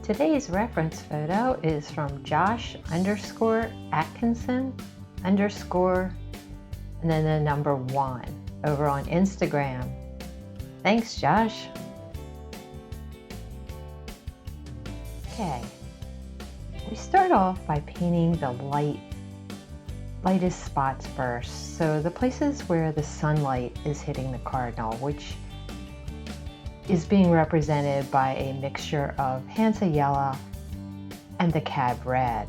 Today's reference photo is from Josh_Atkinson_ and then the number 1 over on Instagram. Thanks, Josh. Okay, we start off by painting the lightest spots first. So the places where the sunlight is hitting the cardinal, which is being represented by a mixture of Hansa Yellow and the Cad Red.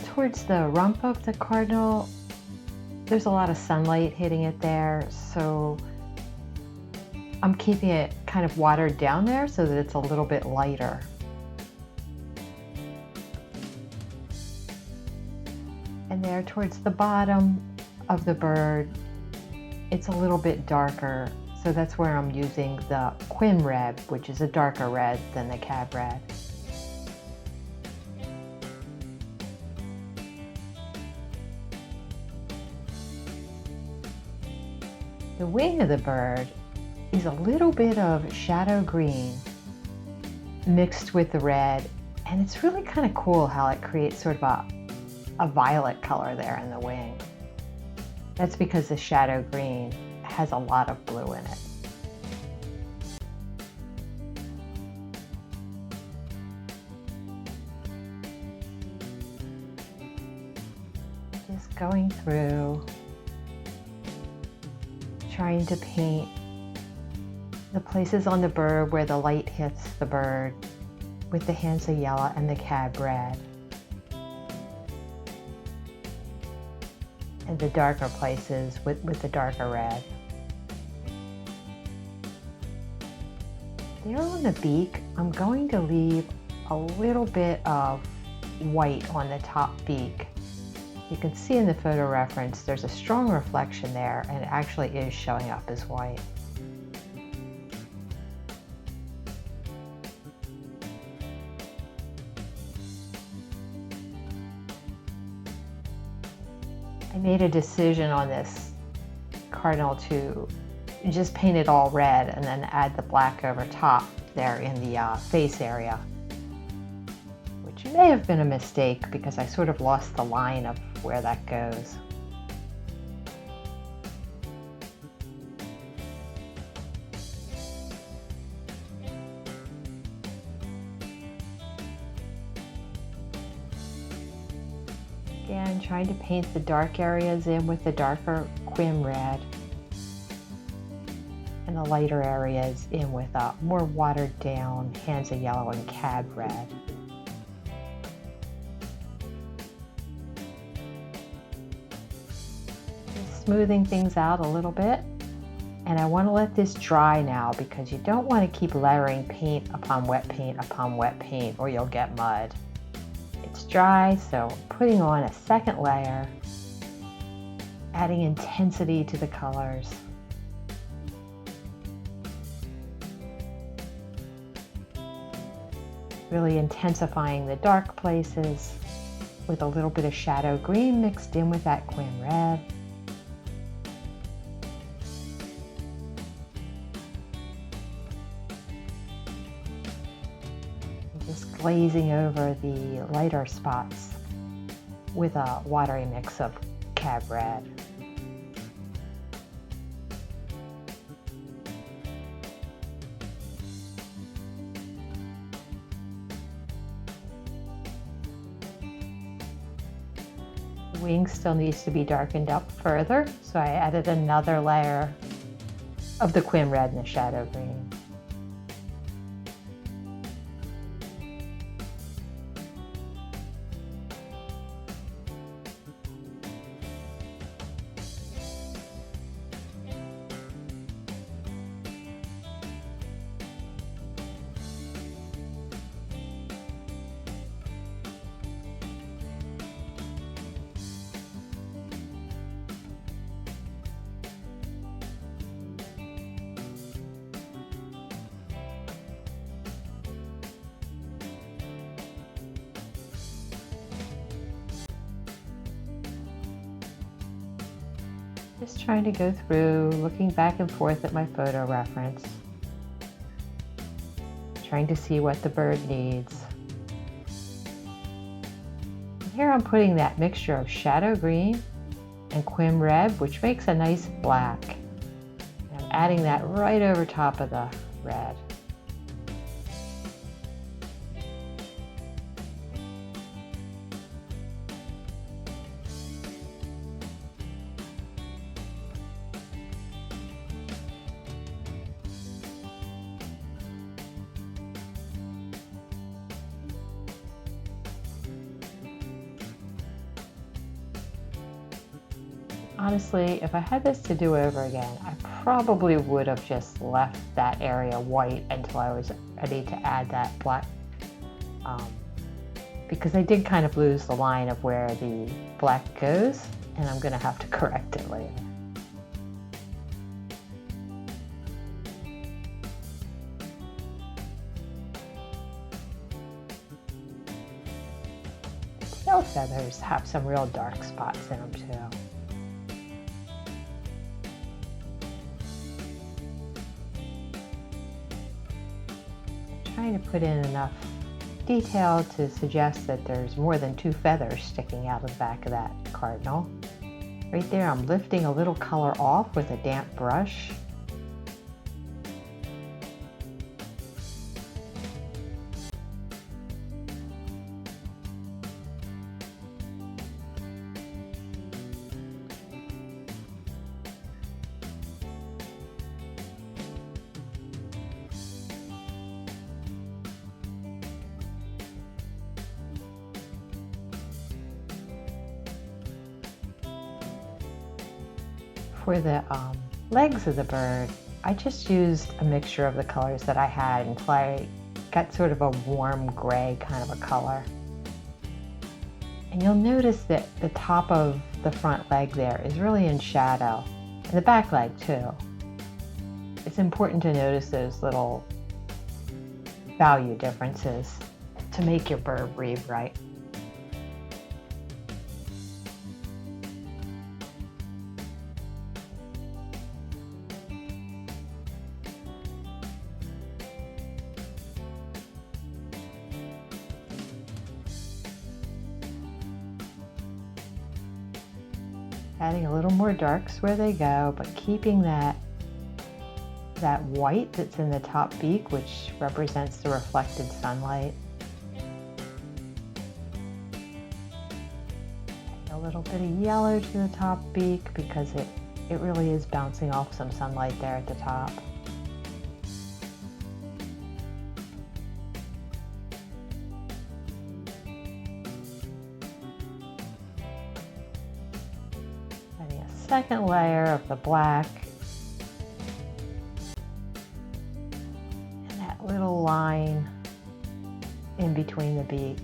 Towards the rump of the cardinal, there's a lot of sunlight hitting it there, so I'm keeping it kind of watered down there so that it's a little bit lighter. And there towards the bottom of the bird, it's a little bit darker, so that's where I'm using the Quin Red, which is a darker red than the Cad Red. The wing of the bird is a little bit of shadow green mixed with the red, and it's really kind of cool how it creates sort of a violet color there in the wing. That's because the shadow green has a lot of blue in it. Just going through, trying to paint the places on the bird where the light hits the bird with the Hansa Yellow and the Cad Red. And the darker places with the darker red. There on the beak, I'm going to leave a little bit of white on the top beak. You can see in the photo reference there's a strong reflection there, and it actually is showing up as white. I made a decision on this cardinal to just paint it all red and then add the black over top there in the face area, which may have been a mistake because I sort of lost the line of where that goes. Again, trying to paint the dark areas in with the darker Quin Red and the lighter areas in with a more watered down Hansa Yellow and Cad Red. Just smoothing things out a little bit, and I want to let this dry now because you don't want to keep layering paint upon wet paint upon wet paint or you'll get mud. It's dry, so putting on a second layer, adding intensity to the colors. Really intensifying the dark places with a little bit of shadow green mixed in with that Quin Red. Just glazing over the lighter spots with a watery mix of Cad Red. The wing still needs to be darkened up further, so I added another layer of the Quin Red and the shadow green. Just trying to go through, looking back and forth at my photo reference, trying to see what the bird needs. And here I'm putting that mixture of shadow green and Quim Red, which makes a nice black. And I'm adding that right over top of the red. Honestly, if I had this to do over again, I probably would have just left that area white until I was ready to add that black, because I did kind of lose the line of where the black goes, and I'm going to have to correct it later. The tail feathers have some real dark spots in them too. Trying to put in enough detail to suggest that there's more than 2 feathers sticking out of the back of that cardinal. Right there, I'm lifting a little color off with a damp brush. For the legs of the bird, I just used a mixture of the colors that I had until I got sort of a warm gray kind of a color. And you'll notice that the top of the front leg there is really in shadow, and the back leg too. It's important to notice those little value differences to make your bird read right. Adding a little more darks where they go, but keeping that white that's in the top beak, which represents the reflected sunlight. A little bit of yellow to the top beak because it really is bouncing off some sunlight there at the top. Second layer of the black, and that little line in between the beak.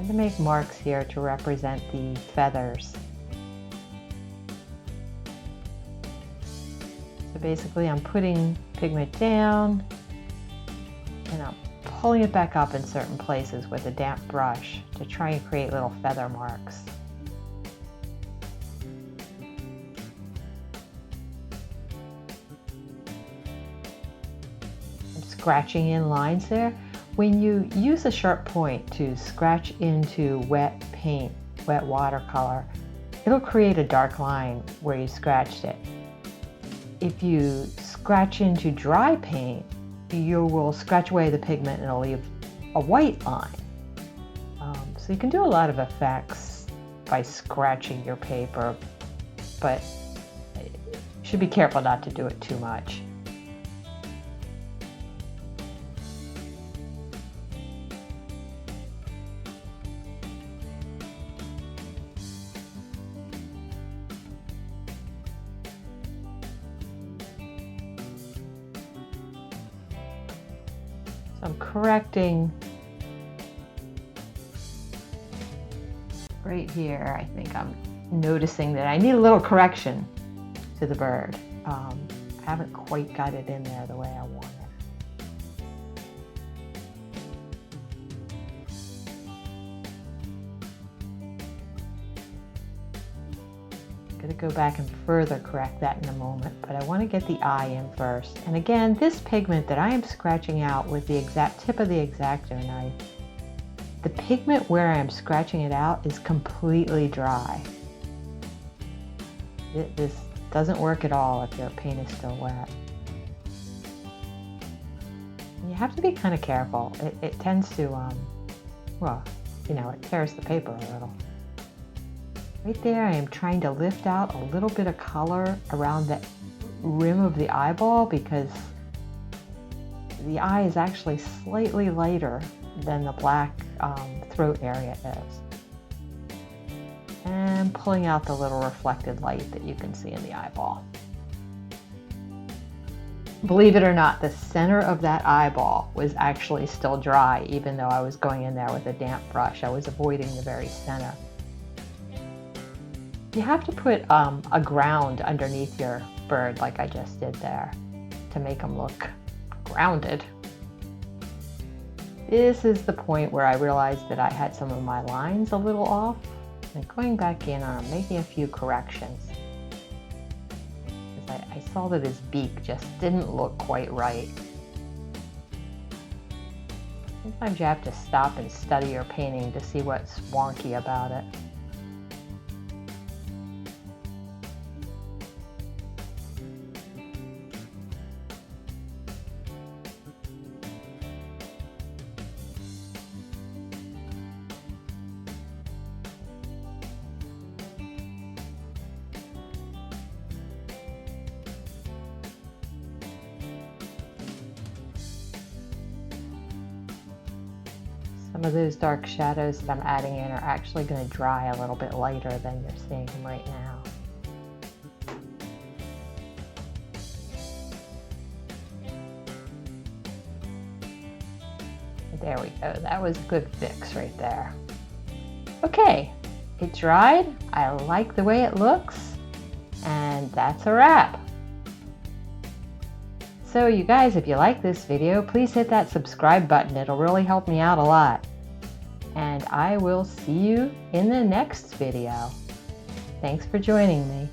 To make marks here to represent the feathers. So basically I'm putting pigment down and I'm pulling it back up in certain places with a damp brush to try and create little feather marks. I'm scratching in lines there. When you use a sharp point to scratch into wet paint, wet watercolor, it'll create a dark line where you scratched it. If you scratch into dry paint, you will scratch away the pigment and it'll leave a white line. So you can do a lot of effects by scratching your paper, but you should be careful not to do it too much. I'm correcting right here, I think I'm noticing that I need a little correction to the bird. I haven't quite got it in there the way I want it. I'm going to go back and further correct that in a moment, but I want to get the eye in first. And again, this pigment that I am scratching out with the exact tip of the X-Acto knife, the pigment where I am scratching it out is completely dry. This doesn't work at all if your paint is still wet. And you have to be kind of careful. It tends to, well, you know, it tears the paper a little. Right there, I am trying to lift out a little bit of color around the rim of the eyeball because the eye is actually slightly lighter than the black throat area is. And pulling out the little reflected light that you can see in the eyeball. Believe it or not, the center of that eyeball was actually still dry, even though I was going in there with a damp brush. I was avoiding the very center. You have to put a ground underneath your bird like I just did there to make them look grounded. This is the point where I realized that I had some of my lines a little off. And going back in, I'm making a few corrections. I saw that his beak just didn't look quite right. Sometimes you have to stop and study your painting to see what's wonky about it. Some of those dark shadows that I'm adding in are actually going to dry a little bit lighter than you're seeing them right now. There we go. That was a good fix right there. Okay, it dried. I like the way it looks, and that's a wrap. So you guys, if you like this video, please hit that subscribe button. It'll really help me out a lot. And I will see you in the next video. Thanks for joining me.